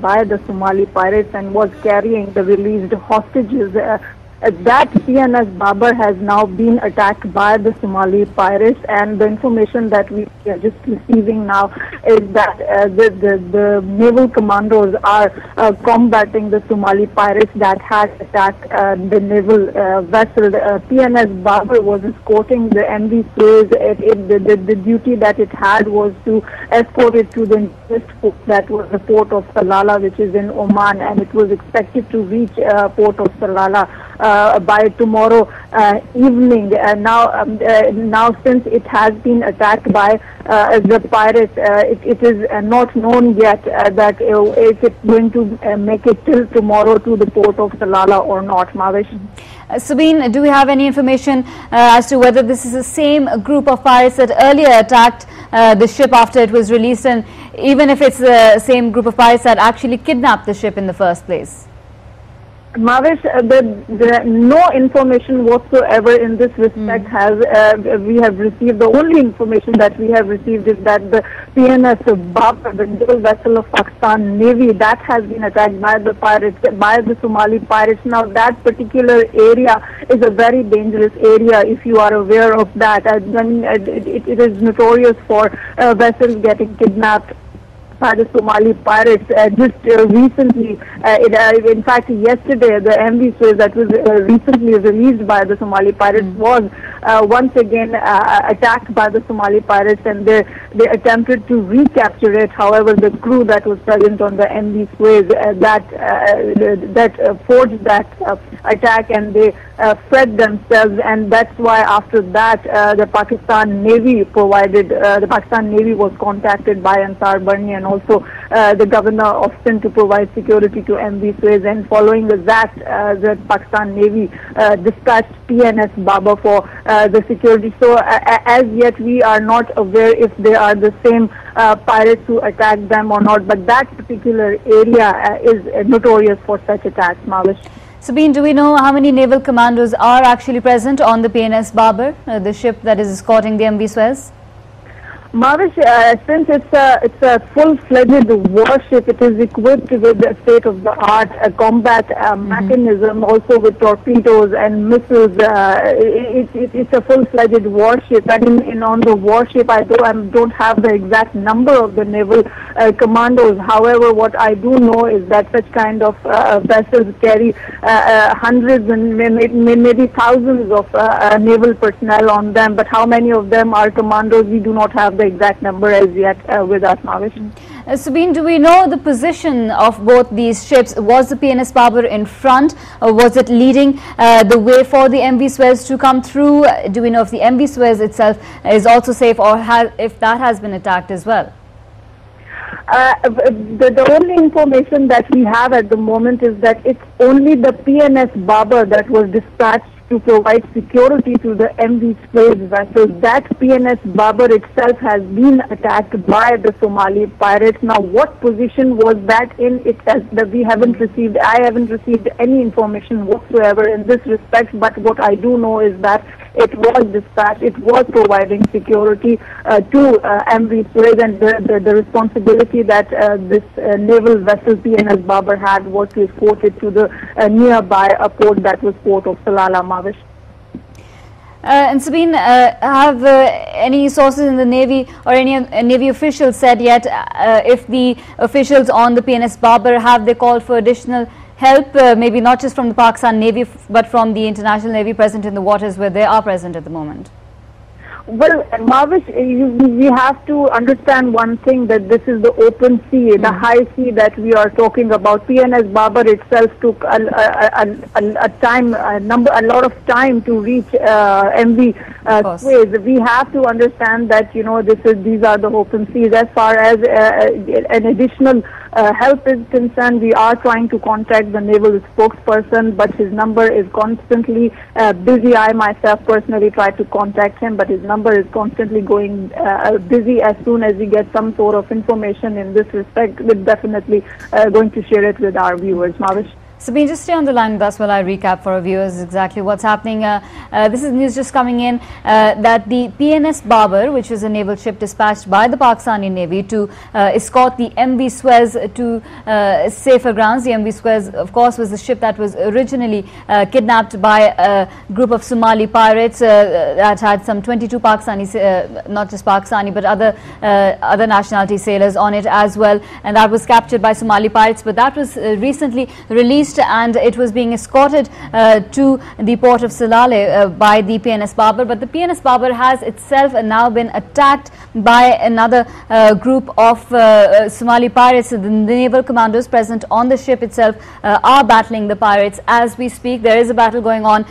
by the Somali pirates and was carrying the released hostages. That PNS Babar has now been attacked by the Somali pirates, and the information that we are just receiving now is that the naval commandos are combating the Somali pirates that had attacked the naval vessel. PNS Babar was escorting the MV-Suez. The duty that it had was to escort it to the nearest port, that was the port of Salalah, which is in Oman, and it was expected to reach port of Salalah by tomorrow evening. Now since it has been attacked by the pirates, it is not known yet that if it's going to make it till tomorrow to the port of Salalah or not. Mavish. Sabine, do we have any information as to whether this is the same group of pirates that earlier attacked the ship after it was released, and even if it's the same group of pirates that actually kidnapped the ship in the first place? Mavish, no information whatsoever in this respect we have received. The only information that we have received is that the PNS Babar, the naval vessel of Pakistan Navy, that has been attacked by the pirates, by the Somali pirates. Now that particular area is a very dangerous area, if you are aware of that. It is notorious for vessels getting kidnapped by the Somali pirates. Just recently, in fact yesterday, the MV-Suez that was recently released by the Somali pirates was once again attacked by the Somali pirates, and they attempted to recapture it. However, the crew that was present on the MV-Suez that forged that attack, and they fled themselves, and that's why after that the Pakistan Navy was contacted by Ansar Barni and also the governor of Sindh to provide security to MV-Suez, and following that the Pakistan Navy dispatched PNS Babar for the security. So as yet we are not aware if they are the same pirates who attacked them or not, but that particular area is notorious for such attacks. Mavish. Sabine, do we know how many naval commandos are actually present on the PNS Babar, the ship that is escorting the MV-Suez? Mavish, since it's a full-fledged warship, it is equipped with a state-of-the-art combat mechanism, also with torpedoes and missiles. It's a full-fledged warship, and on the warship, I don't have the exact number of the naval commandos. However, what I do know is that such kind of vessels carry hundreds and maybe thousands of naval personnel on them. But how many of them are commandos, we do not have the exact number as yet with us, Mavish. Sabine, do we know the position of both these ships? Was the PNS Babar in front, or was it leading the way for the MV-Suez to come through? Do we know if the MV-Suez itself is also safe, or if that has been attacked as well? The only information that we have at the moment is that it's only the PNS Babar that was dispatched to provide security to the MV-Suez vessel. That PNS Babar itself has been attacked by the Somali pirates. Now, what position was that in? I haven't received any information whatsoever in this respect, but what I do know is that it was dispatched, it was providing security to MV-Suez, and the responsibility that this naval vessel PNS Babar had was to escort it to the nearby port, that was port of Salalah, Mavish. And Sabine, have any sources in the Navy or any Navy officials said yet if the officials on the PNS Babar have they called for additional help, maybe not just from the Pakistan Navy but from the International Navy present in the waters where they are present at the moment? Well, Mavish, we have to understand one thing, that this is the open sea, the high sea that we are talking about. PNS Babar itself took a lot of time to reach MV-Suez. We have to understand that these are the open seas. As far as an additional help is concerned, we are trying to contact the naval spokesperson, but his number is constantly busy. I myself personally tried to contact him, but his number is constantly going busy. As soon as we get some sort of information in this respect, we're definitely going to share it with our viewers. Mavish. Sabine, just stay on the line with us while I recap for our viewers exactly what's happening. This is news just coming in that the PNS Babar, which is a naval ship dispatched by the Pakistani Navy to escort the MV-Suez to safer grounds. The MV-Suez, of course, was the ship that was originally kidnapped by a group of Somali pirates that had some 22 Pakistani, not just Pakistani, but other nationality sailors on it as well. And that was captured by Somali pirates, but that was recently released, and it was being escorted to the port of Salale by the PNS Babar. But the PNS Babar has itself now been attacked by another group of Somali pirates. The naval commandos present on the ship itself are battling the pirates as we speak. There is a battle going on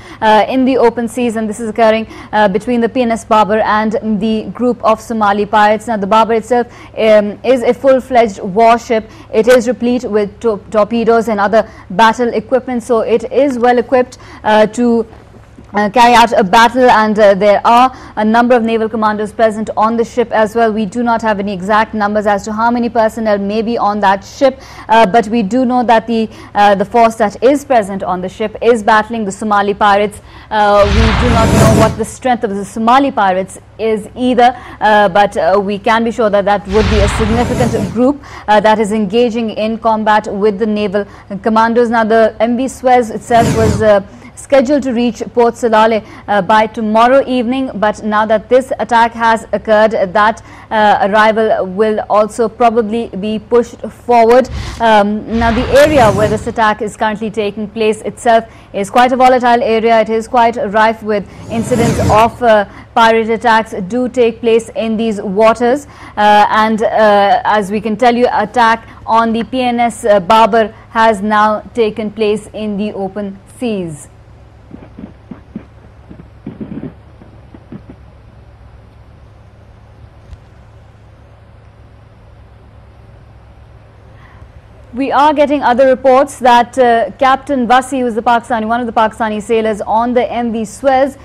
in the open seas, and this is occurring between the PNS Babar and the group of Somali pirates. Now, the Babar itself is a full-fledged warship. It is replete with torpedoes and other battle equipment, so it is well equipped to carry out a battle, and there are a number of naval commandos present on the ship as well. We do not have any exact numbers as to how many personnel may be on that ship, but we do know that the force that is present on the ship is battling the Somali pirates. We do not know what the strength of the Somali pirates is either, but we can be sure that that would be a significant group that is engaging in combat with the naval commandos. Now, the MV Suez itself was scheduled to reach Port Salale by tomorrow evening, but now that this attack has occurred, that arrival will also probably be pushed forward. Now, the area where this attack is currently taking place itself is quite a volatile area. It is quite rife with incidents of pirate attacks do take place in these waters, and as we can tell you, attack on the PNS Babar has now taken place in the open seas. We are getting other reports that Captain Vasi, who is one of the Pakistani sailors on the MV Suez,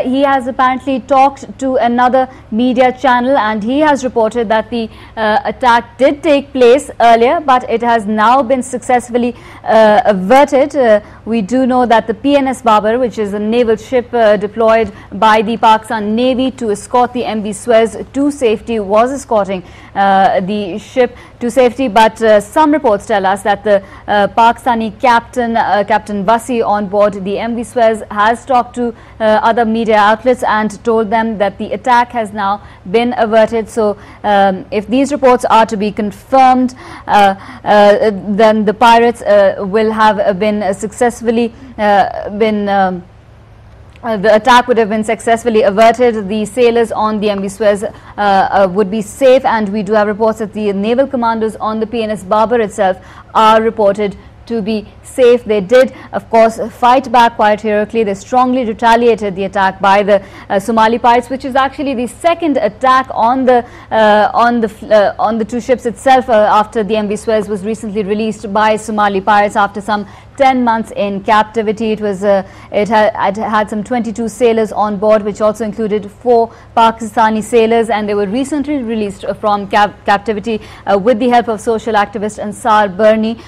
he has apparently talked to another media channel, and he has reported that the attack did take place earlier, but it has now been successfully averted. We do know that the PNS Babar, which is a naval ship deployed by the Pakistan Navy to escort the MV Suez to safety, was escorting the ship to safety, but some reports tell us that the Pakistani captain, Captain Vasi, on board the MV Suez has talked to other media outlets and told them that the attack has now been averted. So if these reports are to be confirmed, then the pirates will have been successfully the attack would have been successfully averted. The sailors on the MV Suez would be safe, and we do have reports that the naval commandos on the PNS Babar itself are reported to be safe. They did, of course, fight back quite heroically. They strongly retaliated the attack by the Somali pirates, which is actually the second attack on the two ships itself after the MV Suez was recently released by Somali pirates after some 10 months in captivity. It had some 22 sailors on board, which also included 4 Pakistani sailors, and they were recently released from captivity with the help of social activist Ansar Berni,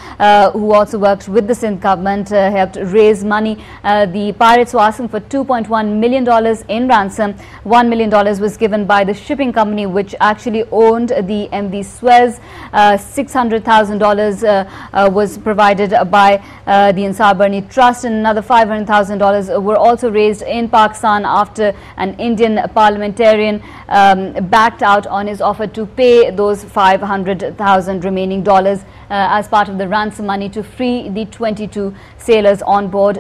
who also worked with the Sindh government, helped raise money. The pirates were asking for $2.1 million in ransom. $1 million was given by the shipping company which actually owned the MV Suez. $600,000 was provided by the Ansar Berni Trust, and another $500,000 were also raised in Pakistan after an Indian parliamentarian backed out on his offer to pay those $500,000 remaining dollars as part of the ransom money to free the 22 sailors on board